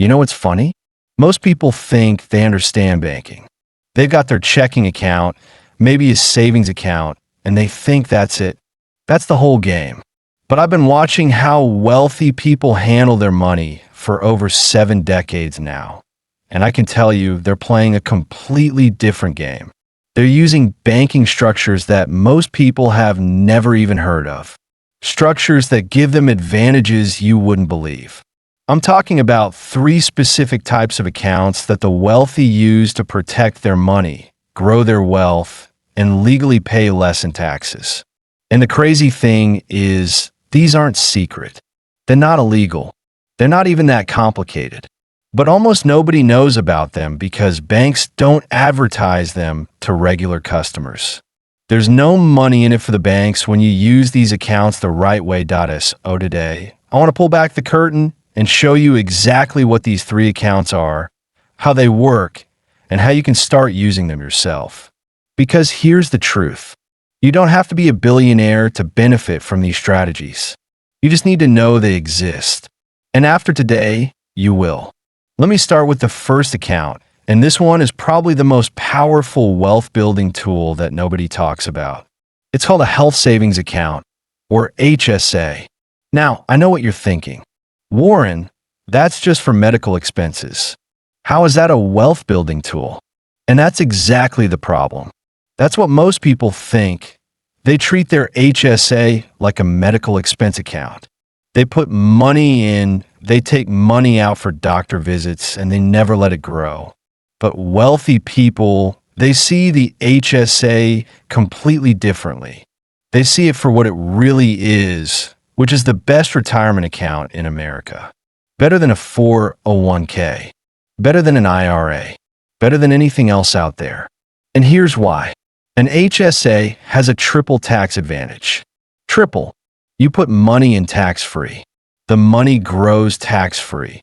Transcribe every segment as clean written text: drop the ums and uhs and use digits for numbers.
You know what's funny? Most people think they understand banking. They've got their checking account, maybe a savings account, and they think that's it. That's the whole game. But I've been watching how wealthy people handle their money for over 7 decades now. And I can tell you, they're playing a completely different game. They're using banking structures that most people have never even heard of. Structures that give them advantages you wouldn't believe. I'm talking about 3 specific types of accounts that the wealthy use to protect their money, grow their wealth, and legally pay less in taxes. And the crazy thing is, these aren't secret. They're not illegal. They're not even that complicated. But almost nobody knows about them because banks don't advertise them to regular customers. There's no money in it for the banks when you use these accounts the right way. So today, I want to pull back the curtain and show you exactly what these 3 accounts are, how they work, and how you can start using them yourself. Because here's the truth. You don't have to be a billionaire to benefit from these strategies. You just need to know they exist. And after today, you will. Let me start with the first account, and this one is probably the most powerful wealth building tool that nobody talks about. It's called a health savings account, or HSA. Now, I know what you're thinking. Warren, that's just for medical expenses. How is that a wealth building tool? And that's exactly the problem. That's what most people think. They treat their HSA like a medical expense account. They put money in, they take money out for doctor visits, and they never let it grow. But wealthy people, they see the HSA completely differently. They see it for what it really is, which is the best retirement account in America. Better than a 401k. Better than an IRA. Better than anything else out there. And here's why. An HSA has a triple tax advantage. Triple. You put money in tax-free. The money grows tax-free.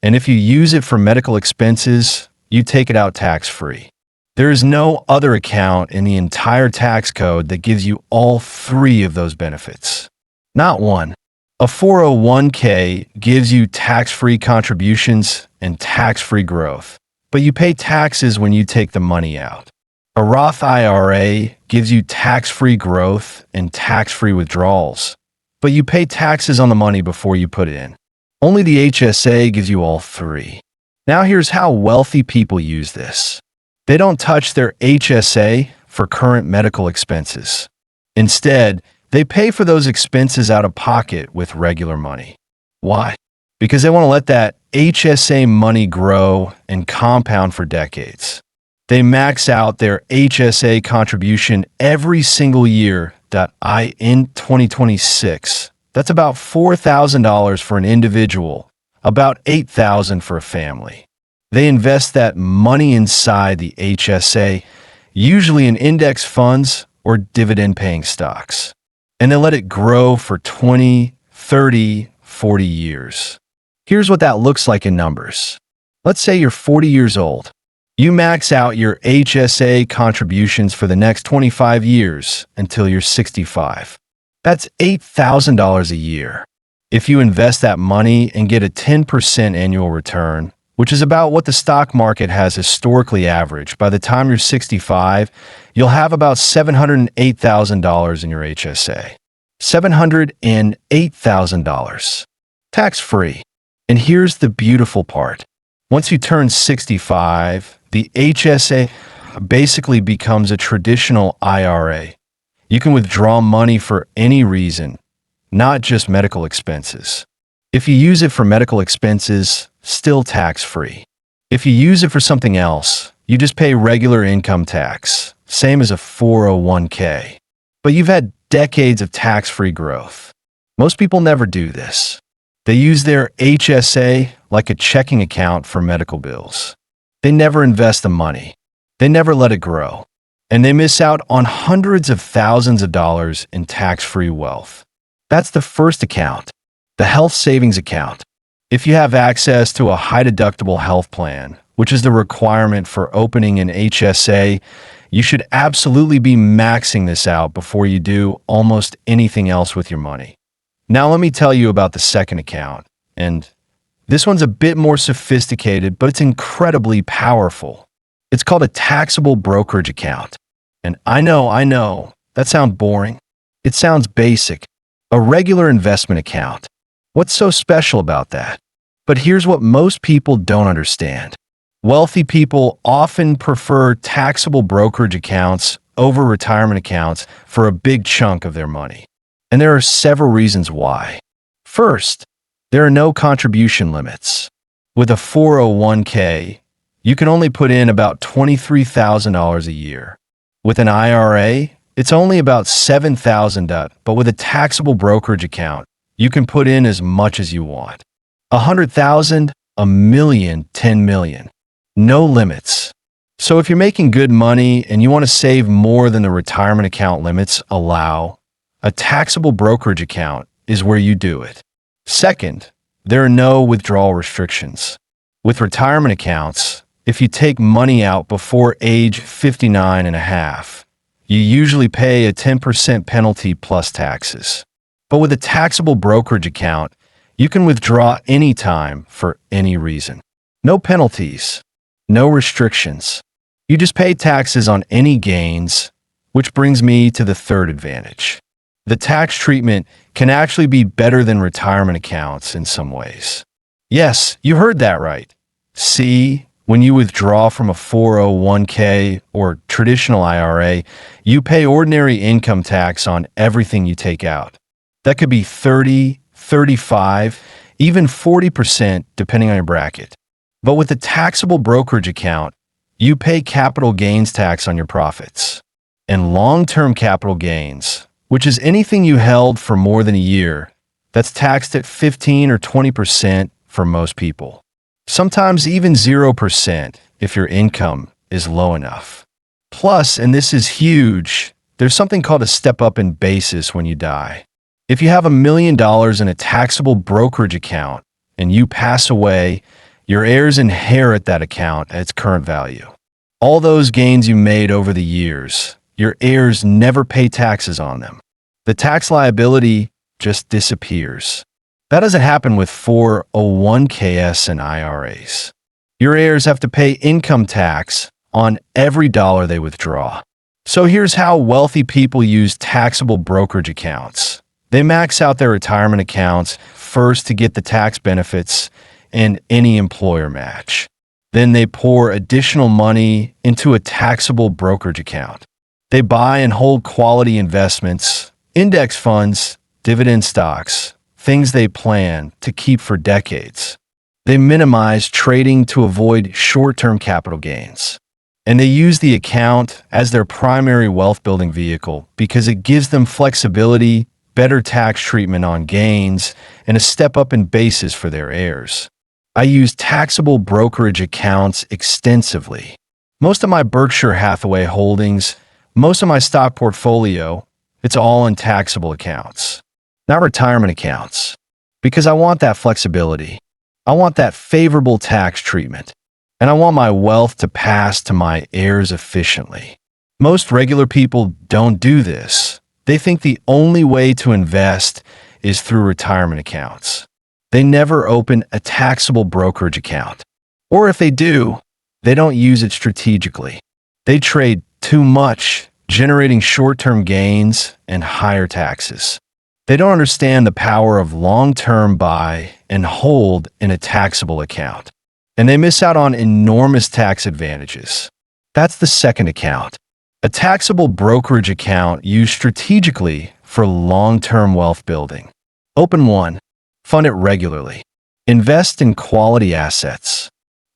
And if you use it for medical expenses, you take it out tax-free. There is no other account in the entire tax code that gives you all 3 of those benefits. Not one. A 401k gives you tax-free contributions and tax-free growth, but you pay taxes when you take the money out. A Roth IRA gives you tax-free growth and tax-free withdrawals, but you pay taxes on the money before you put it in. Only the HSA gives you all 3. Now here's how wealthy people use this. They don't touch their HSA for current medical expenses. Instead, they pay for those expenses out of pocket with regular money. Why? Because they want to let that HSA money grow and compound for decades. They max out their HSA contribution every single year. In 2026, that's about $4,000 for an individual, about $8,000 for a family. They invest that money inside the HSA, usually in index funds or dividend-paying stocks. And they let it grow for 20, 30, 40 years. Here's what that looks like in numbers. Let's say you're 40 years old. You max out your HSA contributions for the next 25 years until you're 65. That's $8,000 a year. If you invest that money and get a 10% annual return, which is about what the stock market has historically averaged, by the time you're 65, you'll have about $708,000 in your HSA. $708,000. Tax-free. And here's the beautiful part. Once you turn 65, the HSA basically becomes a traditional IRA. You can withdraw money for any reason, not just medical expenses. If you use it for medical expenses, still tax-free. If you use it for something else, you just pay regular income tax, same as a 401k. But you've had decades of tax-free growth. Most people never do this. They use their HSA like a checking account for medical bills. They never invest the money. They never let it grow. And they miss out on hundreds of thousands of dollars in tax-free wealth. That's the first account, the health savings account. If you have access to a high-deductible health plan, which is the requirement for opening an HSA, you should absolutely be maxing this out before you do almost anything else with your money. Now let me tell you about the second account, and This one's a bit more sophisticated, but it's incredibly powerful. It's called a taxable brokerage account. And I know, that sounds boring. It sounds basic. A regular investment account. What's so special about that? But here's what most people don't understand. Wealthy people often prefer taxable brokerage accounts over retirement accounts for a big chunk of their money. And there are several reasons why. First, there are no contribution limits. With a 401k, you can only put in about $23,000 a year. With an IRA, it's only about $7,000, but with a taxable brokerage account, you can put in as much as you want. 100,000, a million, 10 million. No limits. So if you're making good money and you want to save more than the retirement account limits allow, a taxable brokerage account is where you do it. Second, there are no withdrawal restrictions. With retirement accounts, if you take money out before age 59 and a half, you usually pay a 10% penalty plus taxes. But with a taxable brokerage account, you can withdraw anytime for any reason. No penalties, no restrictions. You just pay taxes on any gains, which brings me to the third advantage. The tax treatment can actually be better than retirement accounts in some ways. Yes, you heard that right. See, when you withdraw from a 401k or traditional IRA, you pay ordinary income tax on everything you take out. That could be 30, 35, even 40% depending on your bracket. But with a taxable brokerage account, you pay capital gains tax on your profits. And long-term capital gains, which is anything you held for more than a year, that's taxed at 15 or 20% for most people. Sometimes even 0% if your income is low enough. Plus, and this is huge, there's something called a step-up in basis when you die. If you have $1 million in a taxable brokerage account and you pass away, your heirs inherit that account at its current value. All those gains you made over the years, your heirs never pay taxes on them. The tax liability just disappears. That doesn't happen with 401ks and IRAs. Your heirs have to pay income tax on every dollar they withdraw. So here's how wealthy people use taxable brokerage accounts. They max out their retirement accounts first to get the tax benefits and any employer match. Then they pour additional money into a taxable brokerage account. They buy and hold quality investments, index funds, dividend stocks, things they plan to keep for decades. They minimize trading to avoid short-term capital gains. And they use the account as their primary wealth-building vehicle because it gives them flexibility, better tax treatment on gains, and a step up in basis for their heirs. I use taxable brokerage accounts extensively. Most of my Berkshire Hathaway holdings, most of my stock portfolio, it's all in taxable accounts, not retirement accounts, because I want that flexibility. I want that favorable tax treatment, and I want my wealth to pass to my heirs efficiently. Most regular people don't do this. They think the only way to invest is through retirement accounts. They never open a taxable brokerage account. Or if they do, they don't use it strategically. They trade too much, generating short-term gains and higher taxes. They don't understand the power of long-term buy and hold in a taxable account. And they miss out on enormous tax advantages. That's the second account. A taxable brokerage account used strategically for long-term wealth building. Open one. Fund it regularly. Invest in quality assets.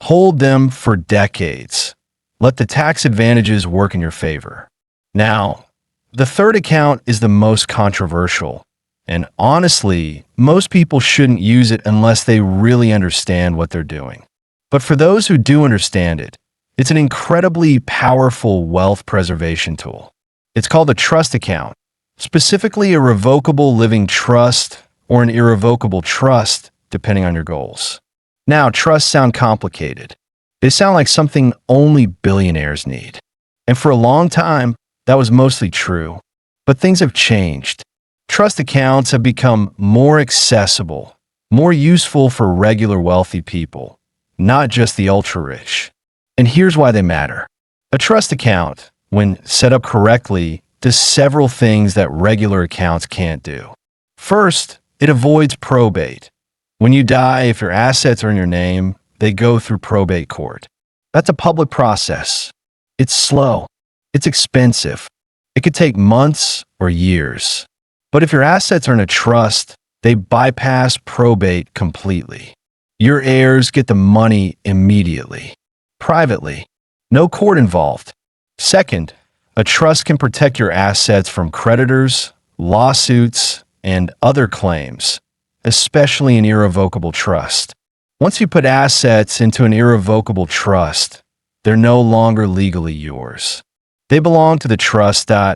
Hold them for decades. Let the tax advantages work in your favor. Now, the third account is the most controversial. And honestly, most people shouldn't use it unless they really understand what they're doing. But for those who do understand it, it's an incredibly powerful wealth preservation tool. It's called a trust account, specifically a revocable living trust or an irrevocable trust, depending on your goals. Now, trusts sound complicated. They sound like something only billionaires need. And for a long time, that was mostly true. But things have changed. Trust accounts have become more accessible, more useful for regular wealthy people, not just the ultra-rich. And here's why they matter. A trust account, when set up correctly, does several things that regular accounts can't do. First, it avoids probate. When you die, if your assets are in your name, they go through probate court. That's a public process. It's slow. It's expensive. It could take months or years. But if your assets are in a trust, they bypass probate completely. Your heirs get the money immediately, privately. No court involved. Second, a trust can protect your assets from creditors, lawsuits, and other claims, especially an irrevocable trust. Once you put assets into an irrevocable trust, they're no longer legally yours. They belong to the trust.so.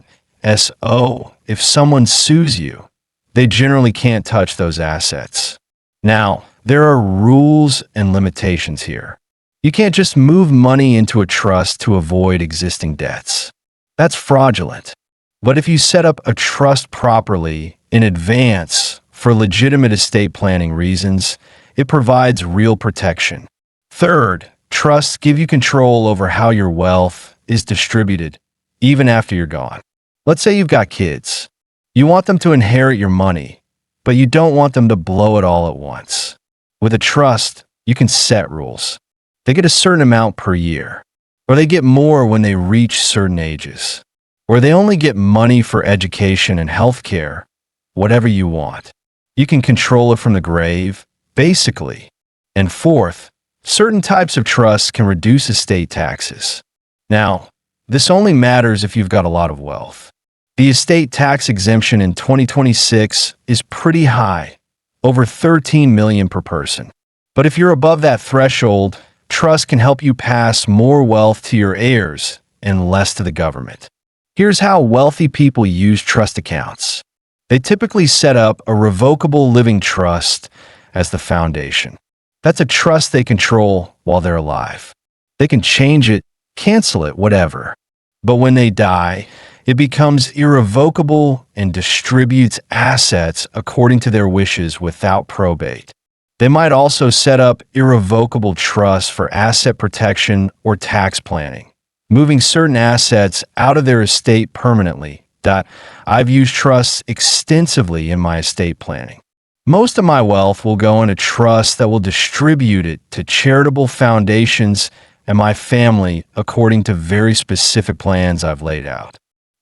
If someone sues you, they generally can't touch those assets. Now, there are rules and limitations here. You can't just move money into a trust to avoid existing debts. That's fraudulent. But if you set up a trust properly in advance for legitimate estate planning reasons, it provides real protection. Third, trusts give you control over how your wealth is distributed, even after you're gone. Let's say you've got kids. You want them to inherit your money, but you don't want them to blow it all at once. With a trust, you can set rules. They get a certain amount per year, or they get more when they reach certain ages, or they only get money for education and healthcare, whatever you want. You can control it from the grave, basically. And fourth, certain types of trusts can reduce estate taxes. Now, this only matters if you've got a lot of wealth. The estate tax exemption in 2026 is pretty high, over $13 million per person. But if you're above that threshold, trust can help you pass more wealth to your heirs and less to the government. Here's how wealthy people use trust accounts. They typically set up a revocable living trust as the foundation. That's a trust they control while they're alive. They can change it, cancel it, whatever. But when they die, it becomes irrevocable and distributes assets according to their wishes without probate. They might also set up irrevocable trusts for asset protection or tax planning, moving certain assets out of their estate permanently. I've used trusts extensively in my estate planning. Most of my wealth will go in a trust that will distribute it to charitable foundations and my family according to very specific plans I've laid out.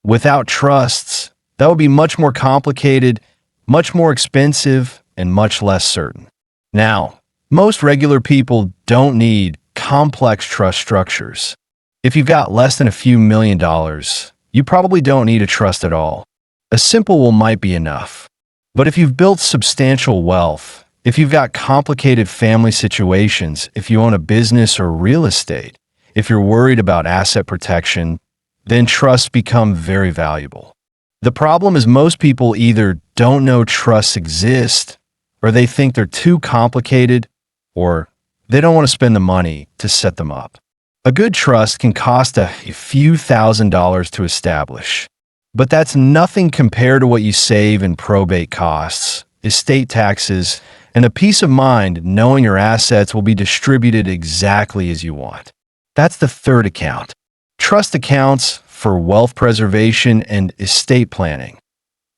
Without trusts, that would be much more complicated, much more expensive, and much less certain. Now, most regular people don't need complex trust structures. If you've got less than a few $1,000,000, you probably don't need a trust at all. A simple one might be enough. But if you've built substantial wealth, if you've got complicated family situations, if you own a business or real estate, if you're worried about asset protection, then trusts become very valuable. The problem is most people either don't know trusts exist, or they think they're too complicated, or they don't want to spend the money to set them up. A good trust can cost a few $1,000s to establish, but that's nothing compared to what you save in probate costs, estate taxes, and a peace of mind knowing your assets will be distributed exactly as you want. That's the third account. Trust accounts for wealth preservation and estate planning,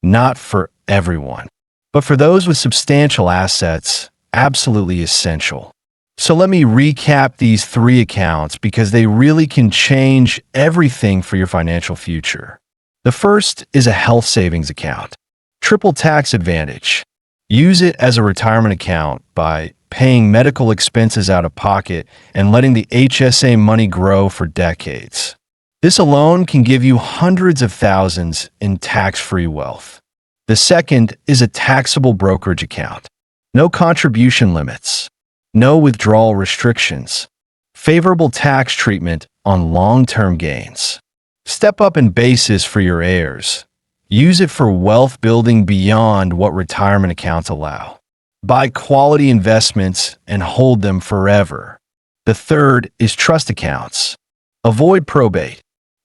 not for everyone, but for those with substantial assets, absolutely essential. So let me recap these three accounts because they really can change everything for your financial future. The first is a health savings account. Triple tax advantage. Use it as a retirement account by paying medical expenses out of pocket and letting the HSA money grow for decades. This alone can give you hundreds of thousands in tax-free wealth. The second is a taxable brokerage account. No contribution limits. No withdrawal restrictions. Favorable tax treatment on long-term gains. Step up in basis for your heirs. Use it for wealth building beyond what retirement accounts allow. Buy quality investments and hold them forever. The third is trust accounts. Avoid probate.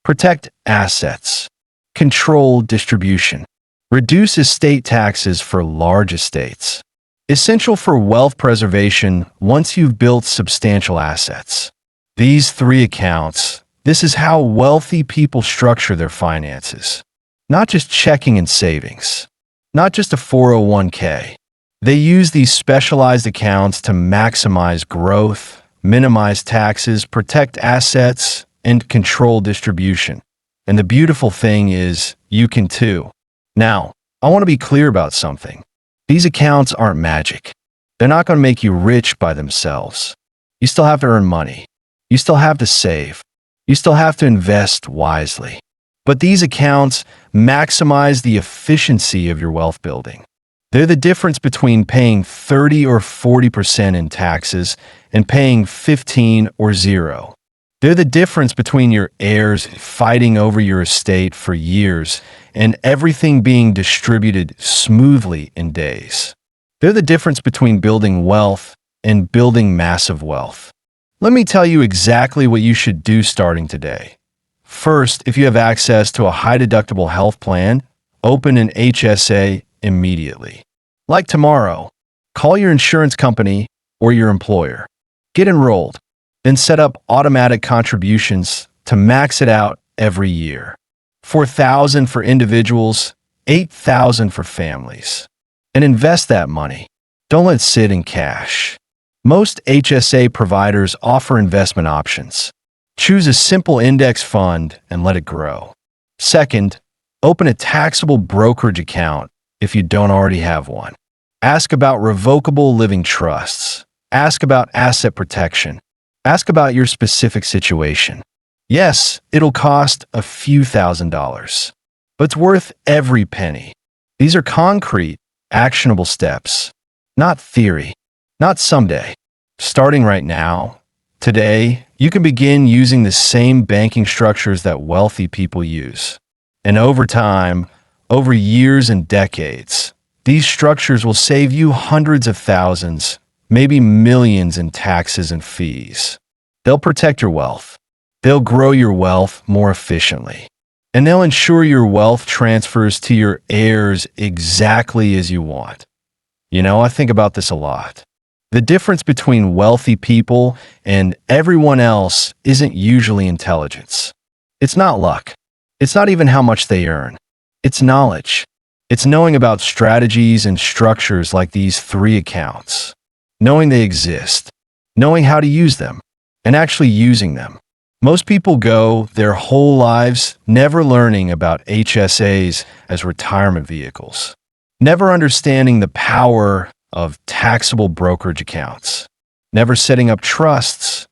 Protect assets. Control distribution. Reduce estate taxes for large estates. essential for wealth preservation once you've built substantial assets. These three accounts, this is how wealthy people structure their finances. Not just checking and savings, not just a 401k. They use these specialized accounts to maximize growth, minimize taxes, protect assets, and control distribution. And the beautiful thing is, you can too. Now, I want to be clear about something. These accounts aren't magic. They're not going to make you rich by themselves. You still have to earn money. You still have to save. You still have to invest wisely. But these accounts maximize the efficiency of your wealth building. They're the difference between paying 30 or 40% in taxes and paying 15 or 0. They're the difference between your heirs fighting over your estate for years and everything being distributed smoothly in days. They're the difference between building wealth and building massive wealth. Let me tell you exactly what you should do starting today. First, if you have access to a high-deductible health plan, open an HSA immediately. Like tomorrow, call your insurance company or your employer. Get enrolled, then set up automatic contributions to max it out every year. $4,000 for individuals, $8,000 for families. And invest that money. Don't let it sit in cash. Most HSA providers offer investment options. Choose a simple index fund and let it grow. Second, open a taxable brokerage account if you don't already have one. Ask about revocable living trusts. Ask about asset protection. Ask about your specific situation. Yes, it'll cost a few $1,000s, but it's worth every penny. These are concrete, actionable steps, not theory, not someday. Starting right now, today, you can begin using the same banking structures that wealthy people use. And over time, over years and decades, these structures will save you hundreds of thousands, maybe millions in taxes and fees. They'll protect your wealth. They'll grow your wealth more efficiently. And they'll ensure your wealth transfers to your heirs exactly as you want. You know, I think about this a lot. The difference between wealthy people and everyone else isn't usually intelligence. It's not luck. It's not even how much they earn. It's knowledge. It's knowing about strategies and structures like these three accounts. Knowing they exist. Knowing how to use them. And actually using them. Most people go their whole lives never learning about HSAs as retirement vehicles. Never understanding the power of taxable brokerage accounts, never setting up trusts,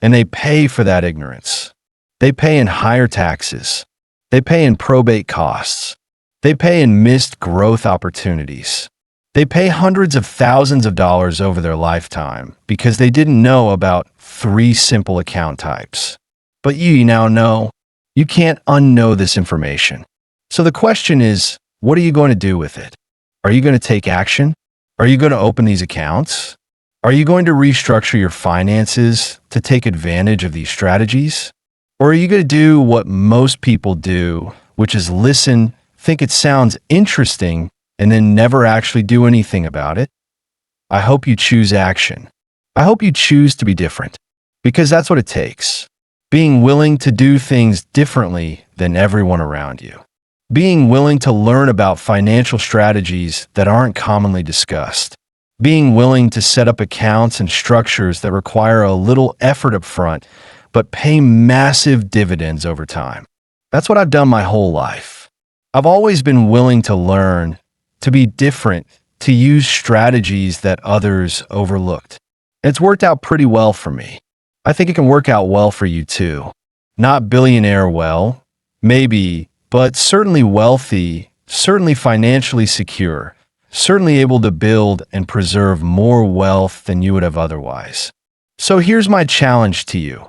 and they pay for that ignorance. They pay in higher taxes. They pay in probate costs. They pay in missed growth opportunities. They pay hundreds of thousands of dollars over their lifetime because they didn't know about 3 simple account types. But you now know. You can't unknow this information. So the question is, what are you going to do with it? Are you going to take action? Are you going to open these accounts? Are you going to restructure your finances to take advantage of these strategies? Or are you going to do what most people do, which is listen, think it sounds interesting, and then never actually do anything about it? I hope you choose action. I hope you choose to be different, because that's what it takes. Being willing to do things differently than everyone around you. Being willing to learn about financial strategies that aren't commonly discussed. Being willing to set up accounts and structures that require a little effort up front, but pay massive dividends over time. That's what I've done my whole life. I've always been willing to learn, to be different, to use strategies that others overlooked. And it's worked out pretty well for me. I think it can work out well for you too. Not billionaire well, maybe, but certainly wealthy, certainly financially secure, certainly able to build and preserve more wealth than you would have otherwise. So here's my challenge to you.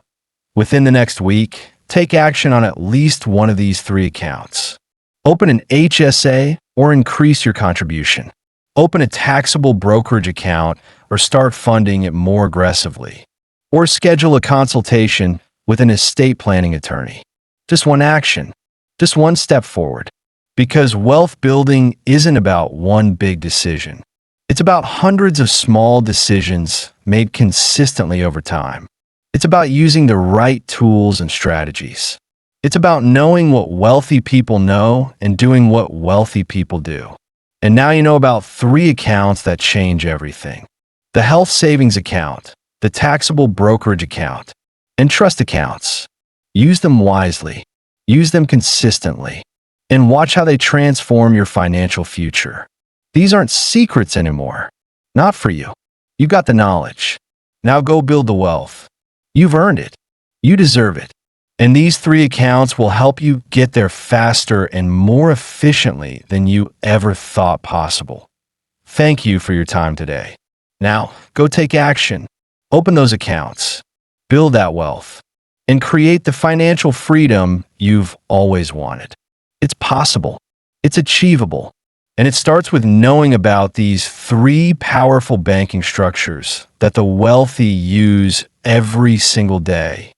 Within the next week, take action on at least one of these 3 accounts. Open an HSA or increase your contribution. Open a taxable brokerage account or start funding it more aggressively. Or schedule a consultation with an estate planning attorney. Just one action. Just one step forward. Because wealth building isn't about one big decision. It's about hundreds of small decisions made consistently over time. It's about using the right tools and strategies. It's about knowing what wealthy people know and doing what wealthy people do. And now you know about 3 accounts that change everything: the health savings account, the taxable brokerage account, and trust accounts. Use them wisely. Use them consistently. And watch how they transform your financial future. These aren't secrets anymore. Not for you. You got the knowledge. Now go build the wealth. You've earned it. You deserve it. And these 3 accounts will help you get there faster and more efficiently than you ever thought possible. Thank you for your time today. Now, go take action. Open those accounts. Build that wealth. And create the financial freedom you've always wanted. It's possible. It's achievable. And it starts with knowing about these 3 powerful banking structures that the wealthy use every single day.